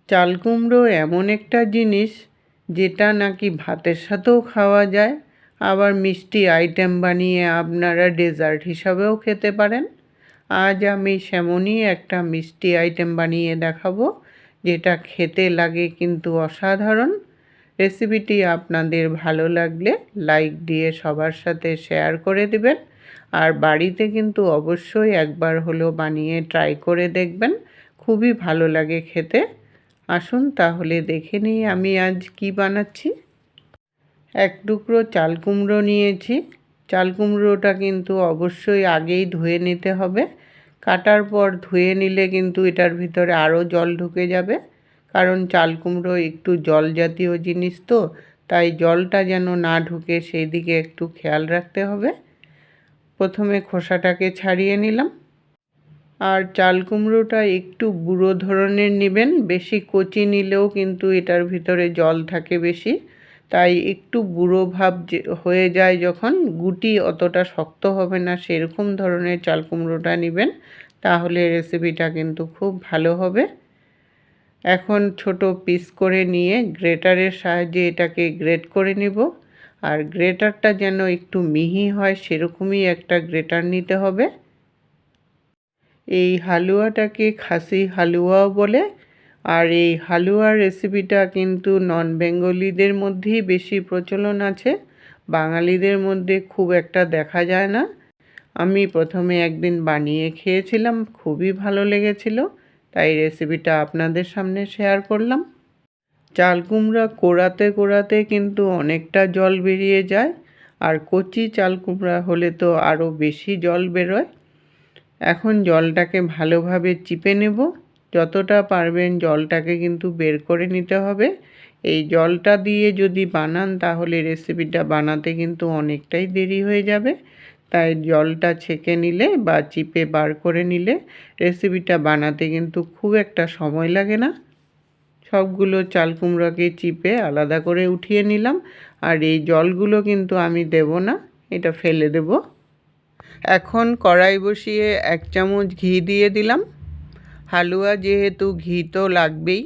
চাল কুমড়ো এমন একটা জিনিস যেটা নাকি ভাতের সাথেও খাওয়া যায়, আবার মিষ্টি আইটেম বানিয়ে আপনারা ডেজার্ট হিসাবেও খেতে পারেন। আজ আমি সেমনই একটা মিষ্টি আইটেম বানিয়ে দেখাবো, যেটা খেতে লাগে কিন্তু অসাধারণ। রেসিপিটি আপনাদের ভালো লাগলে লাইক দিয়ে সবার সাথে শেয়ার করে দিবেন, আর বাড়িতে কিন্তু অবশ্যই একবার হলেও বানিয়ে ট্রাই করে দেখবেন, খুবই ভালো লাগে খেতে। আসুন তাহলে দেখে নিই আমি আজ কি বানাচ্ছি। এক টুকরো চাল কুমড়ো নিয়েছি। চাল কুমড়োটা কিন্তু অবশ্যই আগেই ধুয়ে নিতে হবে। কাটার পর ধুয়ে নিলে কিন্তু এটার ভিতরে আরও জল ঢুকে যাবে, কারণ চাল কুমড়ো একটু জল জাতীয় জিনিস তো, তাই জলটা যেন না ঢুকে সেই দিকে একটু খেয়াল রাখতে হবে। প্রথমে খোসাটাকে ছাড়িয়ে নিলাম। আর চাল কুমড়োটা একটু বুড়ো ধরনের নেবেন, বেশি কচি নিলেও কিন্তু এটার ভিতরে জল থাকে বেশি, তাই একটু বুড়ো ভাব হয়ে যায় যখন, গুটি অতটা শক্ত হবে না সেরকম ধরনের চাল কুমড়োটা নেবেন, তাহলে রেসিপিটা কিন্তু খুব ভালো হবে। এখন ছোট পিস করে নিয়ে গ্রেটারের সাহায্যে এটাকে গ্রেট করে নিব। আর গ্রেটারটা যেন একটু মিহি হয় সেরকমই একটা গ্রেটার নিতে হবে। এই হালুয়াটাকে খাসি হালুয়াও বলে। আর এই হালুয়ার রেসিপিটা কিন্তু নন বেঙ্গলিদের মধ্যেই বেশি প্রচলন আছে, বাঙালিদের মধ্যে খুব একটা দেখা যায় না। আমি প্রথমে একদিন বানিয়ে খেয়েছিলাম, খুবই ভালো লেগেছিল, তাই রেসিপিটা আপনাদের সামনে শেয়ার করলাম। চাল কুমড়া কোড়াতে কোড়াতে কিন্তু অনেকটা জল বেরিয়ে যায়, আর কচি চাল কুমড়া হলে তো আরও বেশি জল বেরোয়। এখন জলটাকে ভালোভাবে চিপে নেব, যতটা পারবেন জলটাকে কিন্তু বের করে নিতে হবে। এই জলটা দিয়ে যদি বানান তাহলে রেসিপিটা বানাতে কিন্তু অনেকটাই দেরি হয়ে যাবে, তাই জলটা ছেঁকে নিলে বা চিপে বার করে নিলে রেসিপিটা বানাতে কিন্তু খুব একটা সময় লাগে না। সবগুলো চাল কুমড়োকে চিপে আলাদা করে উঠিয়ে নিলাম, আর এই জলগুলো কিন্তু আমি দেব না, এটা ফেলে দেব। এখন কড়াই বসিয়ে 1 চামচ ঘি দিয়ে দিলাম। হালুয়া যেহেতু ঘি তো লাগবেই।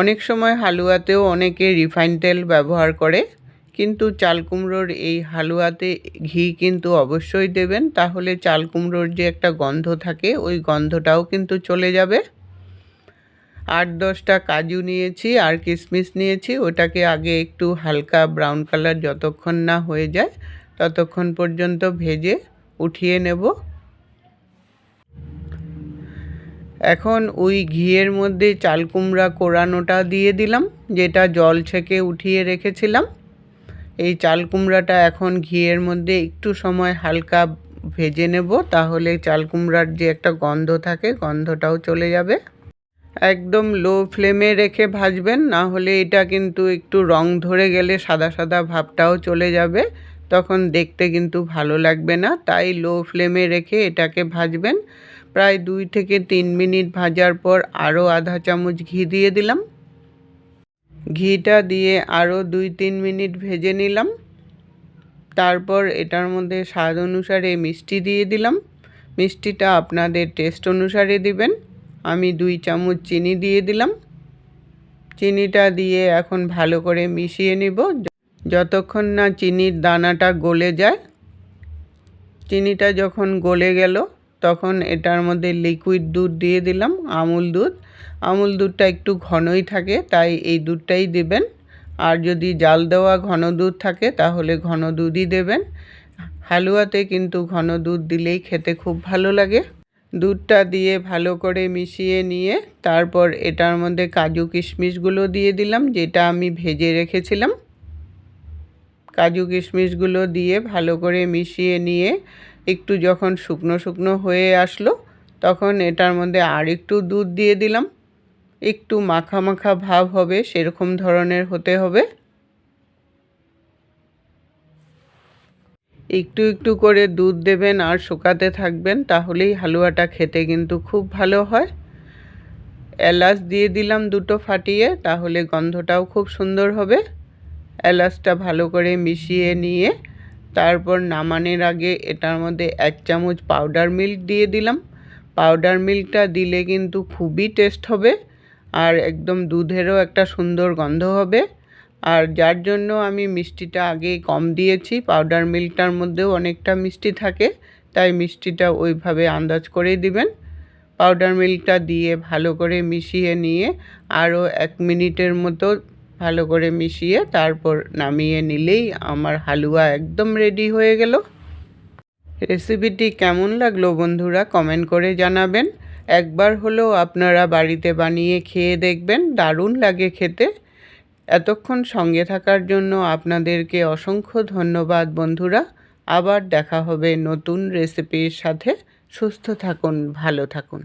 অনেক সময় হালুয়াতেও অনেকে রিফাইন তেল ব্যবহার করে, কিন্তু চাল কুমড়োর এই হালুয়াতে ঘি কিন্তু অবশ্যই দেবেন, তাহলে চাল কুমড়োর যে একটা গন্ধ থাকে ওই গন্ধটাও কিন্তু চলে যাবে। 8-10টা কাজু নিয়েছি আর কিশমিশ নিয়েছি, ওটাকে আগে একটু হালকা ব্রাউন কালার যতক্ষণ না হয়ে যায় ততক্ষণ পর্যন্ত ভেজে উঠিয়ে নেব। এখন ওই ঘিয়ের মধ্যে চাল কুমড়া কোরানোটা দিয়ে দিলাম, যেটা জল ছেঁকে উঠিয়ে রেখেছিলাম। এই চাল কুমড়াটা এখন ঘিয়ের মধ্যে একটু সময় হালকা ভেজে নেব, তাহলে চাল কুমড়ার যে একটা গন্ধ থাকে গন্ধটাও চলে যাবে। একদম লো ফ্লেমে রেখে ভাজবেন, না হলে এটা কিন্তু একটু রং ধরে গেলে সাদা সাদা ভাবটাও চলে যাবে, তখন দেখতে কিন্তু ভালো লাগবে না। তাই লো ফ্লেমে রেখে এটাকে ভাজবেন। প্রায় 2 থেকে 3 মিনিট ভাজার পর আরও আধা চামচ ঘি দিয়ে দিলাম। ঘিটা দিয়ে আরও 2-3 মিনিট ভেজে নিলাম। তারপর এটার মধ্যে স্বাদ অনুসারে মিষ্টি দিয়ে দিলাম। মিষ্টিটা আপনাদের টেস্ট অনুসারে দিবেন। আমি 2 চামচ চিনি দিয়ে দিলাম। চিনিটা দিয়ে এখন ভালো করে মিশিয়ে নিব যতক্ষণ না চিনির দানাটা গলে যায়। চিনিটা যখন গলে গেল তখন এটার মধ্যে লিকুইড দুধ দিয়ে দিলাম, আমুল দুধ। আমুল দুধটা একটু ঘনই থাকে, তাই এই দুধটাই দেবেন। আর যদি জাল দেওয়া ঘন দুধ থাকে তাহলে ঘন দুধই দেবেন। হালুয়াতে কিন্তু ঘন দুধ দিলেই খেতে খুব ভালো লাগে। দুধটা দিয়ে ভালো করে মিশিয়ে নিয়ে তারপর এটার মধ্যে কাজু কিশমিশগুলো দিয়ে দিলাম, যেটা আমি ভেজে রেখেছিলাম। কাজু কিশমিশগুলো দিয়ে ভালো করে মিশিয়ে নিয়ে একটু যখন শুকনো শুকনো হয়ে আসলো তখন এটার মধ্যে আর একটু দুধ দিয়ে দিলাম। একটু মাখা মাখা ভাব হবে সেরকম ধরনের হতে হবে। একটু একটু করে দুধ দেবেন আর শুকাতে থাকবেন, তাহলেই হালুয়াটা খেতে কিন্তু খুব ভালো হয়। এলাচ দিয়ে দিলাম 2টো ফাটিয়ে, তাহলে গন্ধটাও খুব সুন্দর হবে। এলাচটা ভালো করে মিশিয়ে নিয়ে তারপর নামানোর আগে এটার মধ্যে 1 চামচ পাউডার মিল্ক দিয়ে দিলাম। পাউডার মিল্কটা দিলে কিন্তু খুবই টেস্ট হবে। আর একদম দুধেরও একটা সুন্দর গন্ধ হবে। আর যার জন্য আমি মিষ্টিটা আগেই কম দিয়েছি, পাউডার মিল্কটার মধ্যেও অনেকটা মিষ্টি থাকে, তাই মিষ্টিটা ওইভাবে আন্দাজ করেই দিবেন। পাউডার মিল্কটা দিয়ে ভালো করে মিশিয়ে নিয়ে আরও 1 মিনিটের মতো ভালো করে মিশিয়ে তারপর নামিয়ে নিলেই আমার হালুয়া একদম রেডি হয়ে গেল। রেসিপিটি কেমন লাগলো বন্ধুরা কমেন্ট করে জানাবেন। একবার হলেও আপনারা বাড়িতে বানিয়ে খেয়ে দেখবেন, দারুণ লাগে খেতে। এতক্ষণ সঙ্গে থাকার জন্য আপনাদেরকে অসংখ্য ধন্যবাদ বন্ধুরা। আবার দেখা হবে নতুন রেসিপির সাথে। সুস্থ থাকুন, ভালো থাকুন।